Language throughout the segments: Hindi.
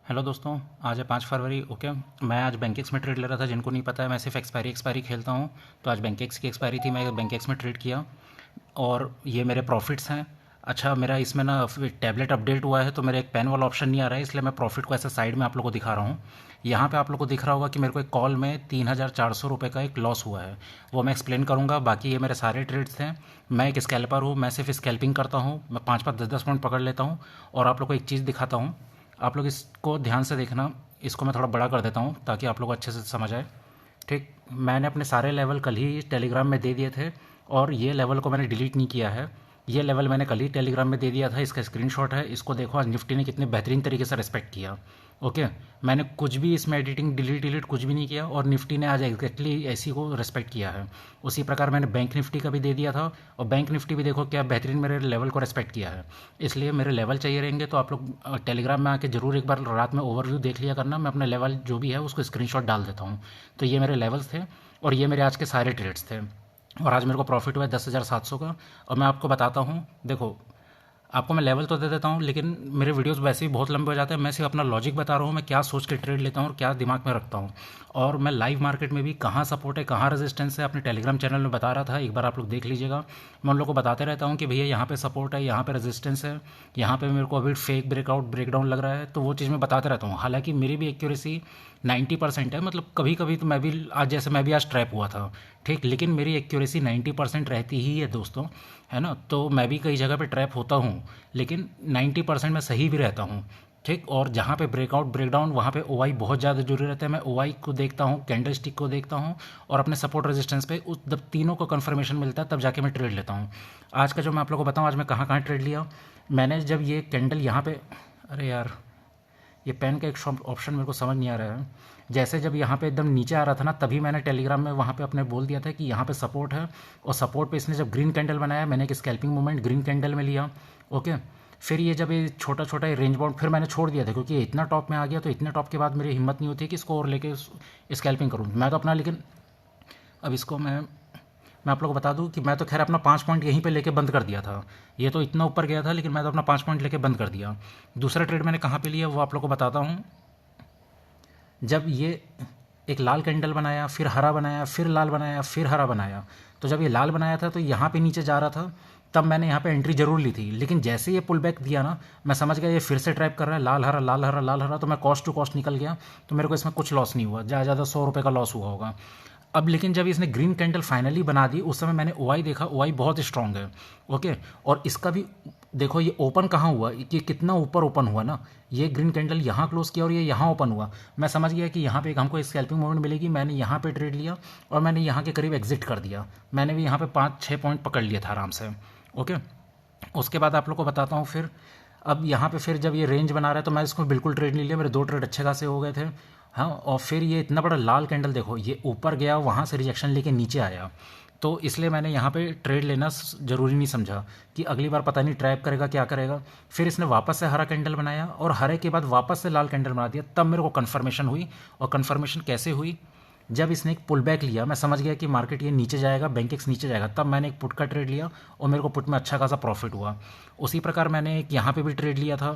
हेलो दोस्तों। आज है 5 फरवरी। ओके, मैं आज बैंकेक्स में ट्रेड ले रहा था। जिनको नहीं पता है, मैं सिर्फ एक्सपायरी खेलता हूँ। तो आज बैंकेक्स की एक्सपायरी थी, मैं बैंकेक्स में ट्रेड किया और ये मेरे प्रॉफिट्स हैं। अच्छा, मेरा इसमें ना टैबलेट अपडेट हुआ है तो मेरा एक पेन वाला ऑप्शन नहीं आ रहा है, इसलिए मैं प्रॉफिट को ऐसे साइड में आप लोगों को दिखा रहा हूँ। यहाँ पे आप लोगों को दिख रहा होगा कि मेरे को एक कॉल में 3,400 रुपये का एक लॉस हुआ है। वो मैं एक्सप्लेन करूँगा। बाकी ये मेरे सारे ट्रेड्स थे। मैं एक स्कैल्पर हूँ, मैं सिर्फ स्कैल्पिंग करता हूँ। मैं 5-5 10-10 पॉइंट पकड़ लेता हूँ। और आप लोग को एक चीज़ दिखाता हूँ, आप लोग इसको ध्यान से देखना। इसको मैं थोड़ा बड़ा कर देता हूँ ताकि आप लोग अच्छे से समझ आए। ठीक, मैंने अपने सारे लेवल कल ही टेलीग्राम में दे दिए थे और ये लेवल को मैंने डिलीट नहीं किया है। ये लेवल मैंने कल ही टेलीग्राम में दे दिया था, इसका स्क्रीनशॉट है। इसको देखो, आज निफ्टी ने कितने बेहतरीन तरीके से रिस्पेक्ट किया। ओके, मैंने कुछ भी इसमें एडिटिंग डिलीट कुछ भी नहीं किया और निफ्टी ने आज एग्जैक्टली ऐसी को रिस्पेक्ट किया है। उसी प्रकार मैंने बैंक निफ्टी का भी दे दिया था और बैंक निफ्टी भी देखो क्या बेहतरीन मेरे लेवल को रिस्पेक्ट किया है। इसलिए मेरे लेवल चाहिए रहेंगे तो आप लोग टेलीग्राम में आके ज़रूर एक बार रात में ओवरव्यू देख लिया करना। मैं अपने लेवल जो भी है उसको स्क्रीनशॉट डाल देता हूँ। तो ये मेरे लेवल्स थे और ये मेरे आज के सारे ट्रेड्स थे। और आज मेरे को प्रॉफिट हुआ है 10,700 का। और मैं आपको बताता हूँ, देखो, आपको मैं लेवल तो दे देता हूँ लेकिन मेरे वीडियोस वैसे ही बहुत लंबे हो जाते हैं। मैं सिर्फ अपना लॉजिक बता रहा हूँ, मैं क्या सोच के ट्रेड लेता हूँ और क्या दिमाग में रखता हूँ। और मैं लाइव मार्केट में भी कहाँ सपोर्ट है कहाँ रेजिस्टेंस है अपने टेलीग्राम चैनल में बता रहा था, एक बार आप लोग देख लीजिएगा। मैं उन लोगों को बताते रहता हूँ कि भैया यहाँ पे सपोर्ट है, यहाँ पे रेजिस्टेंस है, यहाँ पे मेरे को अभी फेक ब्रेकआउट ब्रेकडाउन लग रहा है। तो वो चीज़ मैं बताते रहता हूँ। हालांकि मेरी भी एक्यूरेसी 90% है, मतलब कभी कभी तो मैं भी आज जैसे मैं भी आज ट्रैप हुआ था, ठीक, लेकिन मेरी एक्यूरेसी 90% रहती ही है दोस्तों, है ना। तो मैं भी कई जगह पे ट्रैप होता हूँ लेकिन 90% मैं सही भी रहता हूँ, ठीक। और जहाँ पे ब्रेकआउट ब्रेकडाउन वहाँ पे ओआई बहुत ज़्यादा जरूरी रहता है। मैं ओआई को देखता हूँ, कैंडल स्टिक को देखता हूँ और अपने सपोर्ट रेजिस्टेंस पे उस जब तीनों को कंफर्मेशन मिलता है तब जाके मैं ट्रेड लेता हूँ। आज का जो मैं आप लोगों को बताऊँ आज मैं कहाँ कहाँ ट्रेड लिया। मैंने जब ये कैंडल यहाँ पे, अरे यार, ये पेन का एक ऑप्शन मेरे को समझ नहीं आ रहा है। जैसे जब यहाँ पे एकदम नीचे आ रहा था ना, तभी मैंने टेलीग्राम में वहाँ पे अपने बोल दिया था कि यहाँ पे सपोर्ट है। और सपोर्ट पे इसने जब ग्रीन कैंडल बनाया, मैंने एक स्कैल्पिंग मूवमेंट ग्रीन कैंडल में लिया। ओके, फिर ये जब ये छोटा छोटा रेंज बाउंड फिर मैंने छोड़ दिया था क्योंकि ये इतना टॉप में आ गया। तो इतने टॉप के बाद मेरी हिम्मत नहीं होती कि इसको और लेके स्कैल्पिंग करूँ मैं तो अपना। लेकिन अब इसको मैं आप लोगों को बता दूं कि मैं तो खैर अपना 5 पॉइंट यहीं पे लेके बंद कर दिया था। ये तो इतना ऊपर गया था लेकिन मैं तो अपना 5 पॉइंट लेके बंद कर दिया। दूसरा ट्रेड मैंने कहाँ पे लिया वो आप लोगों को बताता हूँ। जब ये एक लाल कैंडल बनाया, फिर हरा बनाया, फिर लाल बनाया, फिर हरा बनाया। तो जब ये लाल बनाया था तो यहाँ पे नीचे जा रहा था, तब मैंने यहाँ पे एंट्री जरूर ली थी। लेकिन जैसे ये पुल बैक दिया ना, मैं समझ गया ये फिर से ट्रैप कर रहा है, लाल हरा लाल हरा लाल हरा। तो मैं कॉस्ट टू कॉस्ट निकल गया। तो मेरे को इसमें कुछ लॉस नहीं हुआ, ज़्यादा ज़्यादा 100 रुपये का लॉस हुआ होगा। अब लेकिन जब इसने ग्रीन कैंडल फाइनली बना दी, उस समय मैंने ओआई देखा, ओआई बहुत स्ट्रांग है। ओके, और इसका भी देखो ये ओपन कहाँ हुआ, ये कितना ऊपर ओपन हुआ ना। ये ग्रीन कैंडल यहाँ क्लोज किया और ये यहाँ ओपन हुआ। मैं समझ गया कि यहाँ पे एक हमको स्कैल्पिंग मूवमेंट मिलेगी। मैंने यहाँ पे ट्रेड लिया और मैंने यहाँ के करीब एग्जिट कर दिया। मैंने भी यहाँ पे 5-6 पॉइंट पकड़ लिया था आराम से। ओके, उसके बाद आप लोग को बताता हूँ फिर। अब यहाँ पे फिर जब ये रेंज बना रहा है तो मैं इसको बिल्कुल ट्रेड नहीं लिया, मेरे 2 ट्रेड अच्छे खासे हो गए थे। हाँ, और फिर ये इतना बड़ा लाल कैंडल देखो, ये ऊपर गया, वहाँ से रिजेक्शन लेके नीचे आया। तो इसलिए मैंने यहाँ पे ट्रेड लेना ज़रूरी नहीं समझा कि अगली बार पता नहीं ट्रैप करेगा क्या करेगा। फिर इसने वापस से हरा कैंडल बनाया और हरे के बाद वापस से लाल कैंडल बना दिया, तब मेरे को कन्फर्मेशन हुई। और कन्फर्मेशन कैसे हुई, जब इसने एक पुल बैक लिया, मैं समझ गया कि मार्केट ये नीचे जाएगा, बैंक एक्स नीचे जाएगा, तब मैंने एक पुट का ट्रेड लिया और मेरे को पुट में अच्छा खासा प्रॉफिट हुआ। उसी प्रकार मैंने एक यहाँ पे भी ट्रेड लिया था।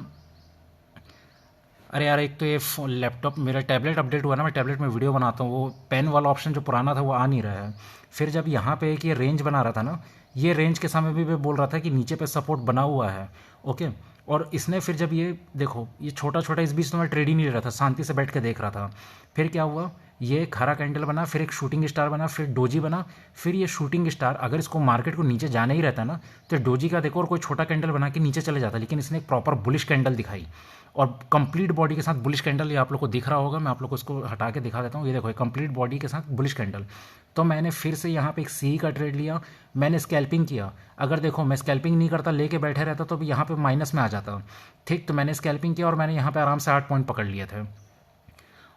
अरे यार, एक तो ये लैपटॉप मेरा टैबलेट अपडेट हुआ ना, मैं टैबलेट में वीडियो बनाता हूँ, वो पेन वाला ऑप्शन जो पुराना था वो आ नहीं रहा है। फिर जब यहाँ पे एक ये रेंज बना रहा था ना, ये रेंज के सामने भी मैं बोल रहा था कि नीचे पे सपोर्ट बना हुआ है। ओके, और इसने फिर जब ये देखो, ये छोटा छोटा, इस बीच तो मैं ट्रेड ही नहीं ले रहा था, शांति से बैठ के देख रहा था। फिर क्या हुआ, ये एक हरा कैंडल बना, फिर एक शूटिंग स्टार बना, फिर डोजी बना। फिर ये शूटिंग स्टार, अगर इसको मार्केट को नीचे जाना ही रहता ना, तो डोजी का देखो और कोई छोटा कैंडल बना के नीचे चले जाता, लेकिन इसने एक प्रॉपर बुलिश कैंडल दिखाई और कंप्लीट बॉडी के साथ बुलिश कैंडल। ये आप लोग को दिख रहा होगा, मैं आप लोग को इसको हटा के दिखा देता हूँ। ये देखो, कंप्लीट बॉडी के साथ बुलिश कैंडल। तो मैंने फिर से यहाँ पे एक सी का ट्रेड लिया, मैंने स्कैल्पिंग किया। अगर देखो मैं स्कैल्पिंग नहीं करता, लेके बैठे रहता, तो यहाँ पे माइनस में आ जाता, ठीक। तो मैंने स्कैल्पिंग किया और मैंने यहाँ पे आराम से 8 पॉइंट पकड़ लिए थे।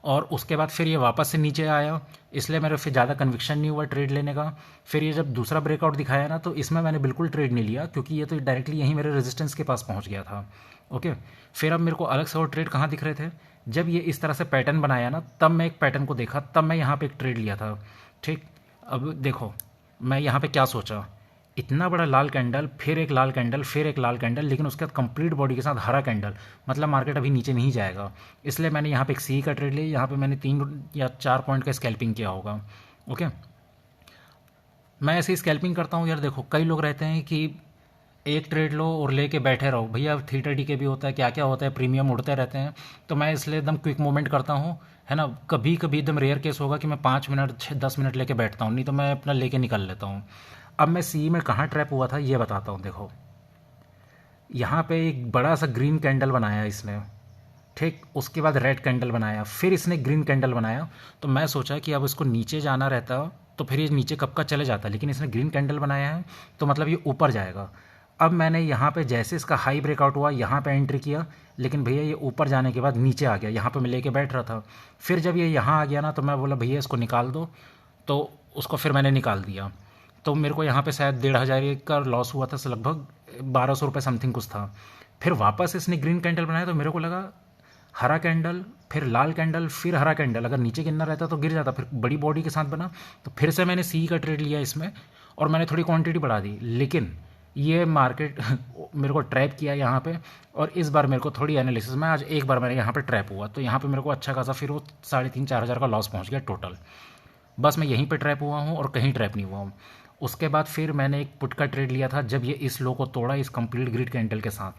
और उसके बाद फिर ये वापस से नीचे आया, इसलिए मेरे फिर ज़्यादा कन्विक्शन नहीं हुआ ट्रेड लेने का। फिर ये जब दूसरा ब्रेकआउट दिखाया ना, तो इसमें मैंने बिल्कुल ट्रेड नहीं लिया क्योंकि ये तो डायरेक्टली यहीं मेरे रेजिस्टेंस के पास पहुंच गया था। ओके, फिर अब मेरे को अलग से और ट्रेड कहाँ दिख रहे थे, जब ये इस तरह से पैटर्न बनाया ना, तब मैं एक पैटर्न को देखा, तब मैं यहाँ पे एक ट्रेड लिया था, ठीक। अब देखो मैं यहाँ पे क्या सोचा, इतना बड़ा लाल कैंडल, फिर एक लाल कैंडल, फिर एक लाल कैंडल, लेकिन उसके बाद कंप्लीट बॉडी के साथ हरा कैंडल, मतलब मार्केट अभी नीचे नहीं जाएगा। इसलिए मैंने यहाँ पे एक सी का ट्रेड लिया, यहाँ पे मैंने 3 या 4 पॉइंट का स्कैल्पिंग किया होगा। ओके, मैं ऐसे ही स्कैल्पिंग करता हूँ यार। देखो कई लोग रहते हैं कि एक ट्रेड लो और लेके बैठे रहो, भैया थीटा डी के भी होता है, क्या क्या होता है, प्रीमियम उड़ते रहते हैं। तो मैं इसलिए एकदम क्विक मूवमेंट करता हूँ, है ना। कभी कभी एकदम रेयर केस होगा कि मैं 5 मिनट 10 मिनट लेके बैठता हूँ, नहीं तो मैं अपना लेके निकल लेता हूँ। अब मैं सी में कहाँ ट्रैप हुआ था ये बताता हूँ। देखो यहाँ पे एक बड़ा सा ग्रीन कैंडल बनाया इसने, ठीक, उसके बाद रेड कैंडल बनाया, फिर इसने ग्रीन कैंडल बनाया। तो मैं सोचा कि अब इसको नीचे जाना रहता तो फिर ये नीचे कब का चले जाता, लेकिन इसने ग्रीन कैंडल बनाया है तो मतलब ये ऊपर जाएगा। अब मैंने यहाँ पे जैसे इसका हाई ब्रेकआउट हुआ यहाँ पे एंट्री किया, लेकिन भैया ये ऊपर जाने के बाद नीचे आ गया, यहाँ पे मैं लेके बैठ रहा था। फिर जब ये यहाँ आ गया ना तो मैं बोला भैया इसको निकाल दो, तो उसको फिर मैंने निकाल दिया। तो मेरे को यहाँ पे शायद 1,500 का लॉस हुआ था, लगभग 1,200 रुपये समथिंग कुछ था। फिर वापस इसने ग्रीन कैंडल बनाया तो मेरे को लगा हरा कैंडल, फिर लाल कैंडल, फिर हरा कैंडल, अगर नीचे गिरना रहता तो गिर जाता, फिर बड़ी बॉडी के साथ बना। तो फिर से मैंने सी का ट्रेड लिया इसमें और मैंने थोड़ी क्वांटिटी बढ़ा दी, लेकिन ये मार्केट मेरे को ट्रैप किया यहाँ पे। और इस बार मेरे को थोड़ी एनालिसिस में आज एक बार मैंने यहाँ पे ट्रैप हुआ, तो यहाँ पे मेरे को अच्छा खासा फिर वो 3,500-4,000 का लॉस पहुँच गया टोटल। बस मैं यहीं पे ट्रैप हुआ हूँ और कहीं ट्रैप नहीं हुआ हूँ। उसके बाद फिर मैंने एक पुट का ट्रेड लिया था जब ये इस लो को तोड़ा इस कंप्लीट ग्रिड कैंडल के साथ,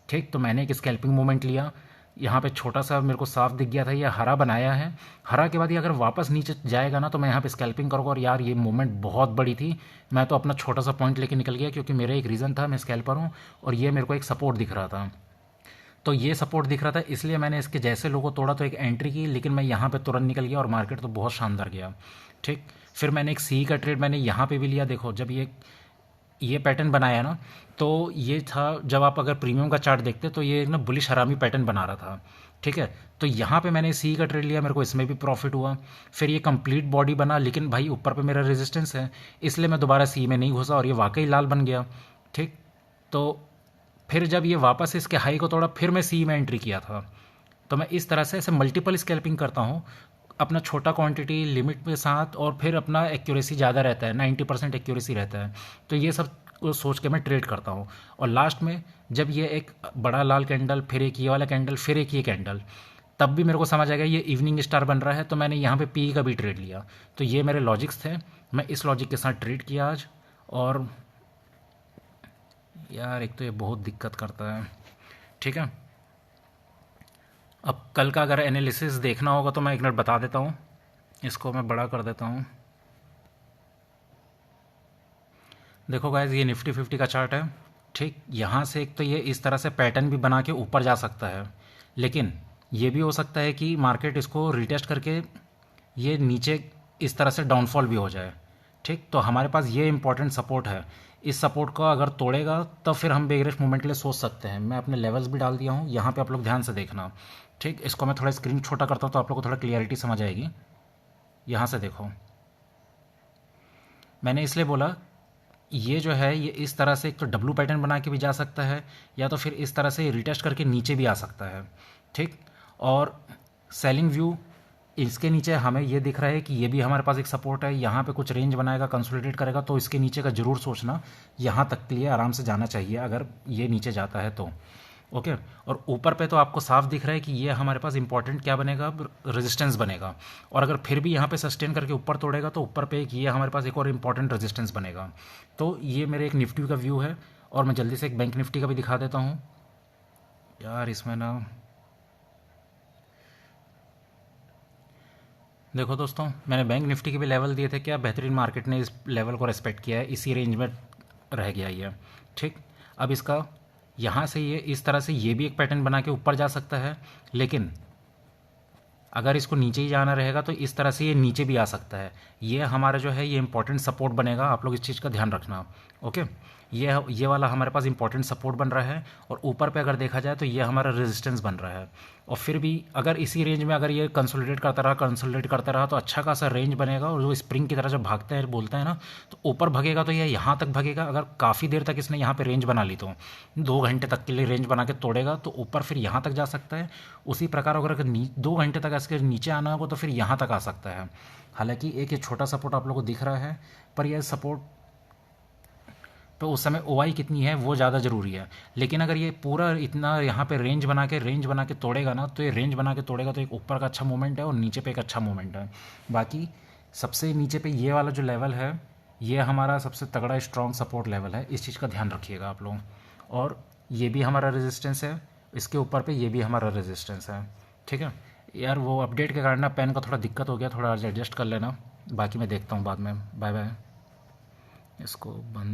ठीक। तो मैंने एक स्कैल्पिंग मूवमेंट लिया, यहाँ पे छोटा सा मेरे को साफ दिख गया था ये हरा बनाया है। हरा के बाद ये अगर वापस नीचे जाएगा ना तो मैं यहाँ पे स्कैल्पिंग करूँगा। और यार ये मूवमेंट बहुत बड़ी थी, मैं तो अपना छोटा सा पॉइंट लेके निकल गया क्योंकि मेरा एक रीज़न था, मैं स्कैल्पर हूँ और ये मेरे को एक सपोर्ट दिख रहा था। तो ये सपोर्ट दिख रहा था इसलिए मैंने इसके जैसे लोगो तोड़ा तो एक एंट्री की, लेकिन मैं यहाँ पे तुरंत निकल गया और मार्केट तो बहुत शानदार गया, ठीक। फिर मैंने एक सी का ट्रेड मैंने यहाँ पे भी लिया। देखो जब ये पैटर्न बनाया ना तो ये था, जब आप अगर प्रीमियम का चार्ट देखते तो ये एक ना बुलिश हरामी पैटर्न बना रहा था, ठीक है। तो यहाँ पे मैंने सी का ट्रेड लिया, मेरे को इसमें भी प्रॉफिट हुआ। फिर ये कंप्लीट बॉडी बना, लेकिन भाई ऊपर पे मेरा रेजिस्टेंस है, इसलिए मैं दोबारा सी में नहीं घुसा और ये वाकई लाल बन गया, ठीक। तो फिर जब ये वापस इसके हाई को तोड़ा फिर मैं सी में एंट्री किया था। तो मैं इस तरह से ऐसे मल्टीपल स्कैल्पिंग करता हूँ, अपना छोटा क्वांटिटी लिमिट के साथ, और फिर अपना एक्यूरेसी ज़्यादा रहता है, 90% एक्यूरेसी रहता है। तो ये सब को सोच के मैं ट्रेड करता हूँ। और लास्ट में जब ये एक बड़ा लाल कैंडल, फिर एक ये वाला कैंडल, फिर एक ये कैंडल, तब भी मेरे को समझ आ गया ये इवनिंग स्टार बन रहा है, तो मैंने यहाँ पे पी का भी ट्रेड लिया। तो ये मेरे लॉजिक्स थे, मैं इस लॉजिक के साथ ट्रेड किया आज। और यार एक तो ये बहुत दिक्कत करता है, ठीक है। अब कल का अगर एनालिसिस देखना होगा तो मैं एक मिनट बता देता हूँ, इसको मैं बड़ा कर देता हूँ। देखो गाइज ये निफ्टी 50 का चार्ट है, ठीक। यहाँ से एक तो ये इस तरह से पैटर्न भी बना के ऊपर जा सकता है, लेकिन ये भी हो सकता है कि मार्केट इसको रिटेस्ट करके ये नीचे इस तरह से डाउनफॉल भी हो जाए, ठीक। तो हमारे पास ये इंपॉर्टेंट सपोर्ट है, इस सपोर्ट को अगर तोड़ेगा तब फिर हम बेरिश मूवमेंट के लिए सोच सकते हैं। मैं अपने लेवल्स भी डाल दिया हूँ यहाँ पे, आप लोग ध्यान से देखना, ठीक। इसको मैं थोड़ा स्क्रीन छोटा करता हूँ तो आप लोग को थोड़ा क्लियरिटी समझ आएगी। यहाँ से देखो, मैंने इसलिए बोला ये जो है ये इस तरह से एक तो डब्लू पैटर्न बना के भी जा सकता है, या तो फिर इस तरह से रिटेस्ट करके नीचे भी आ सकता है, ठीक। और सेलिंग व्यू इसके नीचे हमें ये दिख रहा है कि ये भी हमारे पास एक सपोर्ट है, यहाँ पे कुछ रेंज बनाएगा, कंसोलिडेट करेगा, तो इसके नीचे का जरूर सोचना, यहाँ तक के लिए आराम से जाना चाहिए अगर ये नीचे जाता है तो, ओके। और ऊपर पे तो आपको साफ दिख रहा है कि ये हमारे पास इंपॉर्टेंट क्या बनेगा, रेजिस्टेंस बनेगा। और अगर फिर भी यहाँ पे सस्टेन करके ऊपर तोड़ेगा तो ऊपर पे एक ये हमारे पास एक और इंपॉर्टेंट रेजिस्टेंस बनेगा। तो ये मेरे एक निफ्टी का व्यू है। और मैं जल्दी से एक बैंक निफ्टी का भी दिखा देता हूँ यार, इसमें ना देखो दोस्तों, मैंने बैंक निफ्टी के भी लेवल दिए थे, क्या बेहतरीन मार्केट ने इस लेवल को रेस्पेक्ट किया है, इसी रेंज में रह गया ये, ठीक। अब इसका यहाँ से ये इस तरह से ये भी एक पैटर्न बना के ऊपर जा सकता है, लेकिन अगर इसको नीचे ही जाना रहेगा तो इस तरह से ये नीचे भी आ सकता है। ये हमारा जो है ये इंपॉर्टेंट सपोर्ट बनेगा, आप लोग इस चीज़ का ध्यान रखना, ओके। ये वाला हमारे पास इंपॉर्टेंट सपोर्ट बन रहा है, और ऊपर पे अगर देखा जाए तो ये हमारा रेजिस्टेंस बन रहा है। और फिर भी अगर इसी रेंज में अगर ये कंसोलिडेट करता रहा तो अच्छा खासा रेंज बनेगा। और जो स्प्रिंग की तरह जब भागते हैं बोलते हैं ना, तो ऊपर भगेगा तो ये यहाँ तक भगेगा। अगर काफ़ी देर तक इसने यहाँ पे रेंज बना ली तो 2 घंटे तक के लिए रेंज बना के तोड़ेगा तो ऊपर फिर यहाँ तक जा सकता है। उसी प्रकार अगर 2 घंटे तक इसके नीचे आना होगा तो फिर यहाँ तक आ सकता है। हालांकि एक ये छोटा सपोर्ट आप लोगों को दिख रहा है, पर तो उस समय ओ कितनी है वो ज़्यादा ज़रूरी है। लेकिन अगर ये पूरा इतना यहाँ पे रेंज बना के तोड़ेगा ना, तो ये रेंज बना के तोड़ेगा तो एक ऊपर का अच्छा मूवमेंट है और नीचे पे एक अच्छा मूवमेंट है। बाकी सबसे नीचे पे ये वाला जो लेवल है, ये हमारा सबसे तगड़ा स्ट्रॉन्ग सपोर्ट लेवल है, इस चीज़ का ध्यान रखिएगा आप लोग। और ये भी हमारा रेजिस्टेंस है, इसके ऊपर पे ये भी हमारा रेजिस्टेंस है। ठीक है यार, वो अपडेट के कारण ना पेन का थोड़ा दिक्कत हो गया, थोड़ा एडजस्ट कर लेना। बाकी मैं देखता हूँ बाद में। Bye bye. इसको बंद